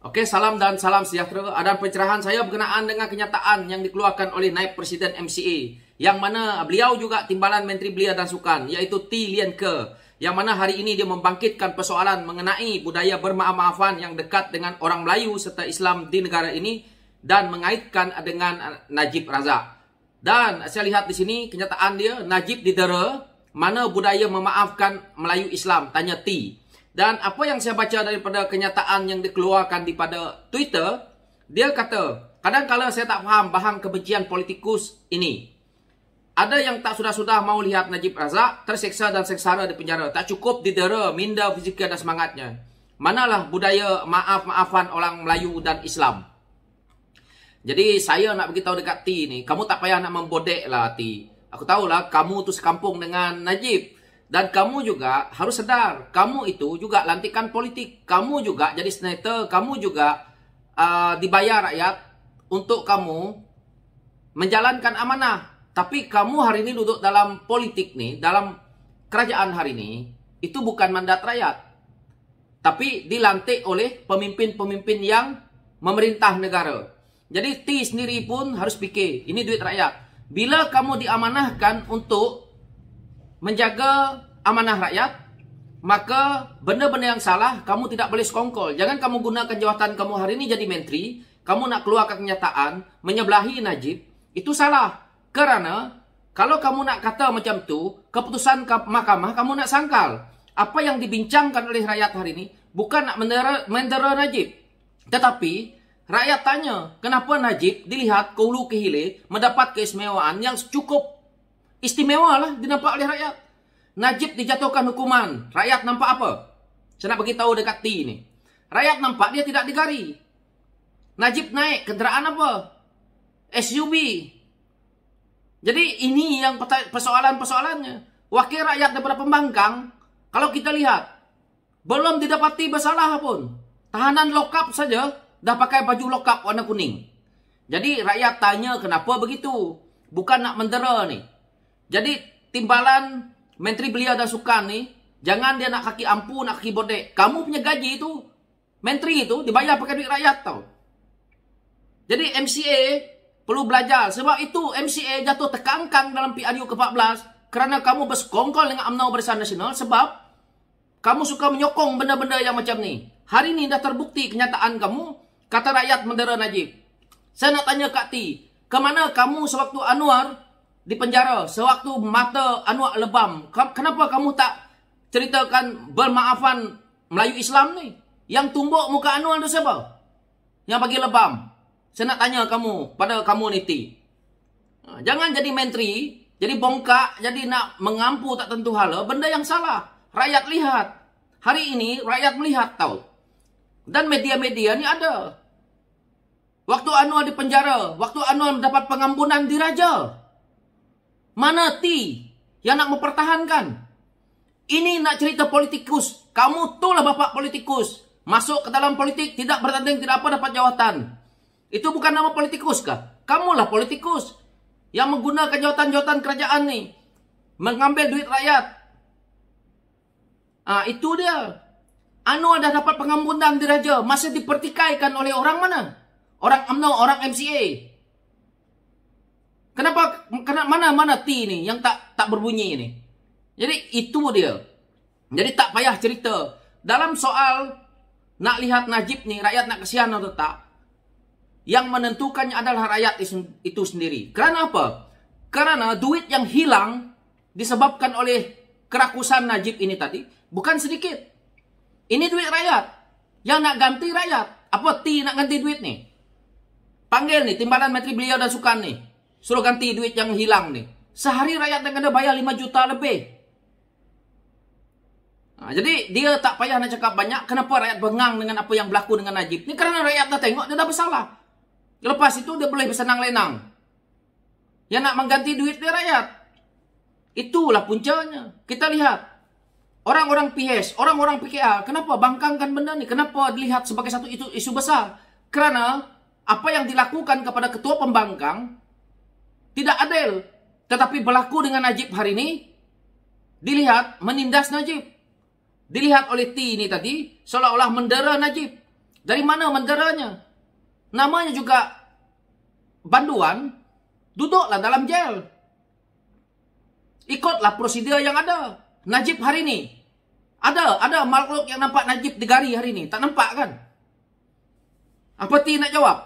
Oke, salam dan salam sejahtera. Ada pencerahan saya berkenaan dengan kenyataan yang dikeluarkan oleh Naib Presiden MCA, yang mana beliau juga timbalan Menteri Belia dan Sukan, iaitu T. Lien Ke, yang mana hari ini dia membangkitkan persoalan mengenai budaya bermaaf-maafan yang dekat dengan orang Melayu serta Islam di negara ini dan mengaitkan dengan Najib Razak. Dan saya lihat di sini kenyataan dia, Najib didera, mana budaya memaafkan Melayu Islam, tanya T. Dan apa yang saya baca daripada kenyataan yang dikeluarkan di pada Twitter, dia kata, kadang-kadang saya tak faham bahan kebencian politikus ini. Ada yang tak sudah-sudah mau lihat Najib Razak terseksa dan sengsara di penjara. Tak cukup didera, minda fizikal dan semangatnya. Manalah budaya maaf-maafan orang Melayu dan Islam. Jadi saya nak beritahu dekat T ni, kamu tak payah nak membodek lah T. Aku tahulah kamu tu sekampung dengan Najib. Dan kamu juga harus sedar, kamu itu juga lantikan politik. Kamu juga jadi senator, kamu juga dibayar rakyat untuk kamu menjalankan amanah. Tapi kamu hari ini duduk dalam politik nih, dalam kerajaan hari ini, itu bukan mandat rakyat. Tapi dilantik oleh pemimpin-pemimpin yang memerintah negara. Jadi T sendiri pun harus fikir, ini duit rakyat. Bila kamu diamanahkan untuk menjaga amanah rakyat, maka benda-benda yang salah kamu tidak boleh sekongkol. Jangan kamu gunakan jawatan kamu hari ini jadi menteri, kamu nak keluarkan kenyataan menyebelahi Najib, itu salah. Kerana kalau kamu nak kata macam tu, keputusan mahkamah kamu nak sangkal. Apa yang dibincangkan oleh rakyat hari ini bukan nak mendera Najib, tetapi rakyat tanya, kenapa Najib dilihat ke hulu ke hilir mendapat keistimewaan yang cukup istimewa lah dinampak oleh rakyat. Najib dijatuhkan hukuman. Rakyat nampak apa? Saya nak beritahu dekat T ni. Rakyat nampak dia tidak digari. Najib naik kenderaan apa? SUV. Jadi ini yang persoalan-persoalannya. Wakil rakyat daripada pembangkang, kalau kita lihat, belum didapati bersalah pun. Tahanan lokap saja dah pakai baju lokap warna kuning. Jadi rakyat tanya kenapa begitu? Bukan nak mendera ni. Jadi timbalan Menteri Belia dan Sukan ni, jangan dia nak kaki ampu, nak kaki bodek. Kamu punya gaji itu, menteri itu dibayar pakai duit rakyat tau. Jadi MCA perlu belajar. Sebab itu MCA jatuh terkangkang dalam PRU ke-14 kerana kamu bersekongkol dengan UMNO Barisan Nasional sebab kamu suka menyokong benda-benda yang macam ni. Hari ni dah terbukti kenyataan kamu, kata rakyat mendera Najib. Saya nak tanya Kak T, ke mana kamu sewaktu Anwar di penjara, sewaktu mata Anwar lebam? Kenapa kamu tak ceritakan bermaafan Melayu Islam ni? Yang tumbuk muka Anwar tu siapa? Yang bagi lebam? Saya nak tanya kamu, pada kamu ni T. Jangan jadi menteri, jadi bongkak, jadi nak mengampu tak tentu hala, benda yang salah. Rakyat lihat. Hari ini rakyat melihat tau. Dan media-media ni ada. Waktu Anwar di penjara, waktu Anwar mendapat pengampunan di Raja, mana T yang nak mempertahankan? Ini nak cerita politikus. Kamu tu lah bapak politikus. Masuk ke dalam politik, tidak bertanding, tidak apa dapat jawatan. Itu bukan nama politikus kah? Kamulah politikus yang menggunakan jawatan-jawatan kerajaan ni, mengambil duit rakyat. Itu dia. Anwar dah dapat pengampunan di Raja, masih dipertikaikan oleh orang mana? Orang UMNO, orang MCA. Kenapa mana T ni yang tak berbunyi ni? Jadi itu dia. Jadi tak payah cerita. Dalam soal nak lihat Najib ni, rakyat nak kesian atau tak, yang menentukannya adalah rakyat itu sendiri. Kerana apa? Kerana duit yang hilang disebabkan oleh kerakusan Najib ini tadi bukan sedikit. Ini duit rakyat. Yang nak ganti rakyat. Apa T nak ganti duit ni? Panggil ni timbalan Menteri Belia dan Sukan ni, suruh ganti duit yang hilang ni. Sehari rakyat yang kena bayar 5 juta lebih. Jadi dia tak payah nak cakap banyak. Kenapa rakyat bengang dengan apa yang berlaku dengan Najib ni? Kerana rakyat dah tengok dia dah bersalah. Lepas itu dia boleh bersenang lenang. Yang nak mengganti duit dia rakyat. Itulah puncanya. Kita lihat orang-orang PS, orang-orang PKR, kenapa bangkangkan benda ni? Kenapa dilihat sebagai satu isu besar? Kerana apa yang dilakukan kepada ketua pembangkang tidak adil. Tetapi berlaku dengan Najib hari ini, dilihat menindas Najib. Dilihat oleh T ini tadi, seolah-olah mendera Najib. Dari mana menderanya? Namanya juga banduan, duduklah dalam jail. Ikutlah prosedur yang ada. Najib hari ini, ada makhluk yang nampak Najib digari hari ini. Tak nampak kan? Apa Ti nak jawab?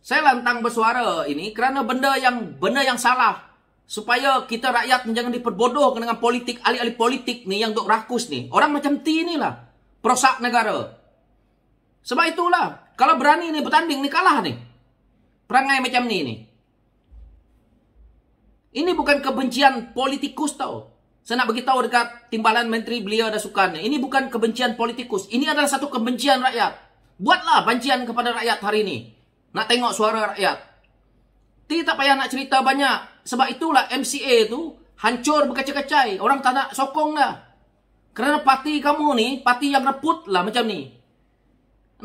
Saya lantang bersuara ini kerana benda yang salah. Supaya kita rakyat jangan diperbodohkan dengan politik, ahli-ahli politik ni yang duk rakus ni. Orang macam Ti ni lah perosak negara. Sebab itulah, kalau berani ni bertanding ni kalah ni. Perangai macam ni. Ini bukan kebencian politikus tau. Saya nak beritahu dekat timbalan Menteri Belia dan Sukan. Ini bukan kebencian politikus. Ini adalah satu kebencian rakyat. Buatlah bencian kepada rakyat hari ini. Nak tengok suara rakyat. Tak payah nak cerita banyak. Sebab itulah MCA tu hancur berkacai-kacai. Orang tak nak sokong dah. Kerana parti kamu ni, parti yang reput lah macam ni.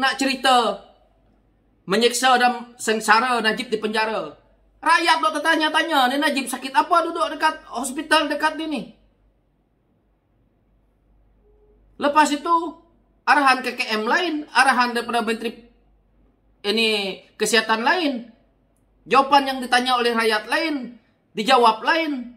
Nak cerita menyeksa dan sengsara Najib di penjara. Rakyat duk tertanya-tanya, ni Najib sakit apa duduk dekat hospital dekat ni. Lepas itu, arahan KKM lain, arahan daripada Menteri Kesihatan lain. Jawapan yang ditanya oleh rakyat lain, dijawab lain.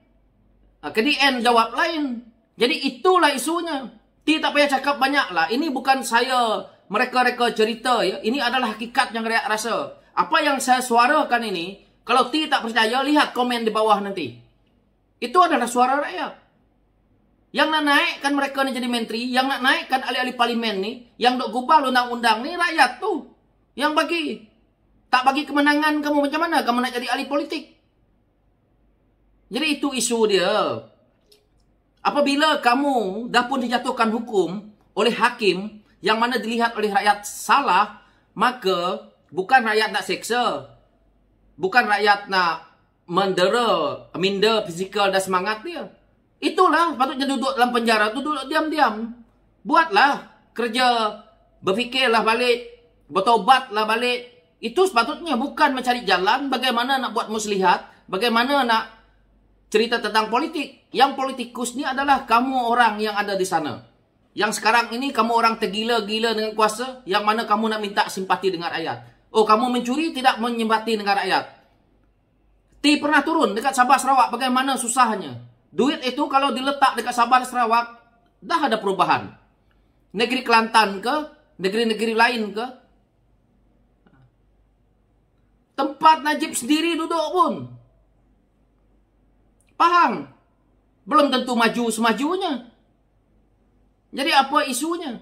KDN jawab lain. Jadi itulah isunya. Tak payah cakap banyak lah. Ini bukan saya mereka-reka cerita ya. Ini adalah hakikat yang rakyat rasa. Apa yang saya suarakan ini, kalau tak percaya, lihat komen di bawah nanti. Itu adalah suara rakyat. Yang nak naikkan mereka ni jadi menteri, yang nak naikkan ahli-ahli parlimen ni, yang nak gubal undang-undang ni, rakyat tu. Yang bagi. Tak bagi kemenangan kamu, macam mana kamu nak jadi ahli politik? Jadi itu isu dia. Apabila kamu dah pun dijatuhkan hukum oleh hakim yang mana dilihat oleh rakyat salah, maka bukan rakyat nak seksa. Bukan rakyat nak minda fizikal dan semangat dia. Itulah patutnya duduk dalam penjara, duduk diam-diam. Buatlah kerja, berfikirlah balik, bertobatlah balik. Itu sepatutnya, bukan mencari jalan bagaimana nak buat muslihat, bagaimana nak cerita tentang politik. Yang politikus ni adalah kamu orang yang ada di sana. Yang sekarang ini kamu orang tergila-gila dengan kuasa, yang mana kamu nak minta simpati dengan rakyat. Oh, kamu mencuri, tidak menyempati dengan rakyat. Pernah turun dekat Sabah Sarawak, bagaimana susahnya. Duit itu kalau diletak dekat Sabah Sarawak, dah ada perubahan. Negeri Kelantan ke, negeri-negeri lain ke, tempat Najib sendiri duduk pun, Pahang, belum tentu maju semajunya. Jadi apa isunya?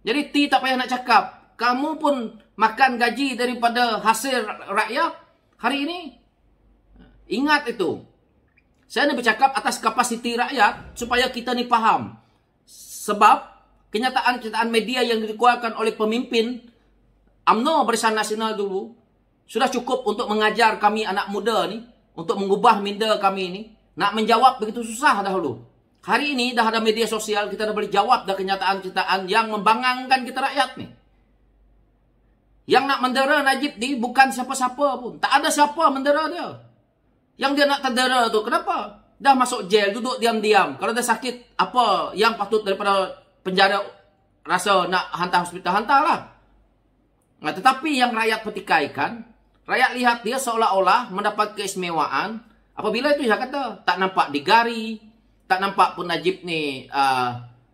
Jadi tak payah nak cakap. Kamu pun makan gaji daripada hasil rakyat hari ini. Ingat itu. Saya ni bercakap atas kapasiti rakyat supaya kita ni faham. Sebab kenyataan-kenyataan media yang dikeluarkan oleh pemimpin UMNO Barisan Nasional dulu sudah cukup untuk mengajar kami anak muda ni, untuk mengubah minda kami ni. Nak menjawab begitu susah dahulu. Hari ini dah ada media sosial, kita dah boleh jawab dah kenyataan-kenyataan yang membangangkan kita rakyat ni. Yang nak mendera Najib ni bukan siapa-siapa pun. Tak ada siapa mendera dia. Yang dia nak terdera tu, kenapa? Dah masuk jail, duduk diam-diam. Kalau dah sakit, apa yang patut daripada penjara rasa nak hantar hospital, hantarlah. Nah, tetapi yang rakyat petikaikan, rakyat lihat dia seolah-olah mendapat keistimewaan. Apabila itu saya kata, tak nampak digari, tak nampak pun Najib ni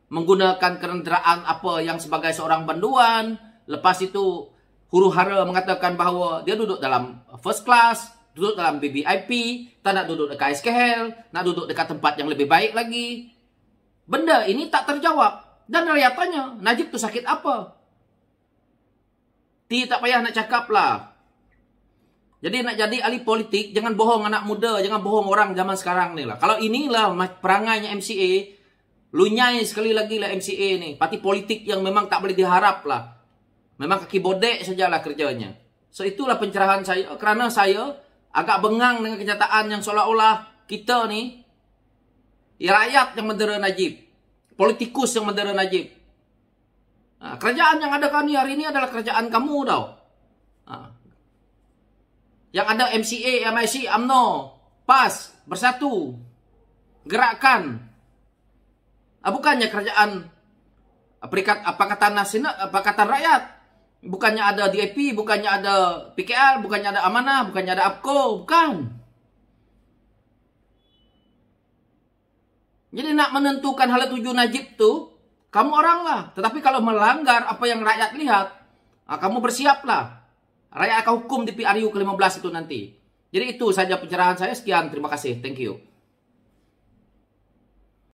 menggunakan kenderaan apa yang sebagai seorang banduan. Lepas itu huru-hara mengatakan bahawa dia duduk dalam first class, duduk dalam BBIP, tak nak duduk dekat SKL, nak duduk dekat tempat yang lebih baik lagi. Benda ini tak terjawab. Dan rakyat tanya, Najib tu sakit apa? Tak payah nak cakap lah. Jadi nak jadi ahli politik, jangan bohong anak muda, jangan bohong orang zaman sekarang ni lah. Kalau inilah perangainya MCA, lunyai sekali lagi lah MCA ni. Parti politik yang memang tak boleh diharap lah. Memang kaki bodek sajalah kerjanya. So itulah pencerahan saya, kerana saya agak bengang dengan kenyataan yang seolah-olah kita ni, ya rakyat yang mendera Najib. Politikus yang mendera Najib. Kerajaan yang ada kami hari ini adalah kerajaan kamu tau. Yang ada MCA, MIC, UMNO, PAS, Bersatu, Gerakan. Bukannya kerajaan Pakatan Rakyat. Bukannya ada DAP, bukannya ada PKL, bukannya ada Amanah, bukannya ada APKO, bukan. Jadi nak menentukan hal tujuh Najib tuh, kamu orang lah. Tetapi kalau melanggar apa yang rakyat lihat, kamu bersiaplah. Rakyat akan hukum di PRU ke-15 itu nanti. Jadi itu saja pencerahan saya. Sekian, terima kasih. Thank you.